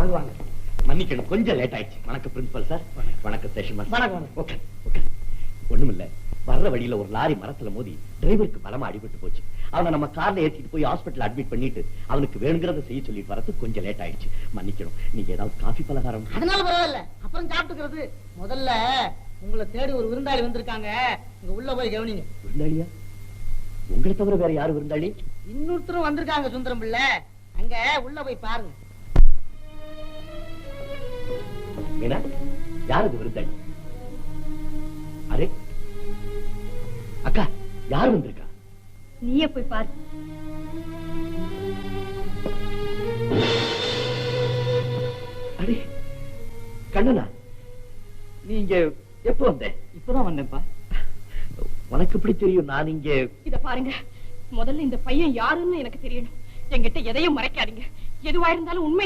வாங்க வாங்க. மன்னிக்கணும், கொஞ்சம் லேட் ஆயிடுச்சு. வணக்கம் பிரின்சிபல் சார். வணக்கம் ஸ்டேஷன் மாஸ்டர். வணக்கம். Okay okay. ஒண்ணுமில்ல, வர்ற வழியில ஒரு லாரி மரத்துல மோதி டிரைவருக்கு பலமா அடிபட்டு போச்சு. அவனை நம்ம கார்ல ஏத்திட்டு போய் ஹாஸ்பிட்டல் அட்மிட் பண்ணிட்டு அவனுக்கு வேணுங்கிறத செய்ய சொல்லிட்டு வரது கொஞ்சம் லேட் ஆயிடுச்சு. மன்னிக்கணும். நீங்க ஏதாவது காஃபி பலகாரம்? அதனால பரவாயில்ல, அப்புறம் சாப்பிட்டுக்கிறது. முதல்ல உங்களை தேடி ஒரு விருந்தாளி வந்திருக்காங்க, இங்க உள்ள போய் கவனிங்க. விருந்தாளியா? உங்களை தவிர வேற யாரு விருந்தாளி? இன்னொருத்தரும் வந்திருக்காங்க சுந்தரம் பிள்ளை, அங்க உள்ள போய் பாருங்க. மீனா, யாருக்கு விருந்தாளி? அரே அக்கா, யார் வந்திருக்கா? நீயே போய் பாரு. அடே கண்ணனா, நீங்க எப்போ வந்த? இப்பதான் வந்தேன்ப்பா. உனக்கு எப்படி தெரியும் நான் இங்க? இத பாருங்க, முதல்ல இந்த பையன் யாருன்னு எனக்கு தெரியணும். என்கிட்ட எதையும் மறைக்காதீங்க. எதுவா இருந்தாலும் உண்மை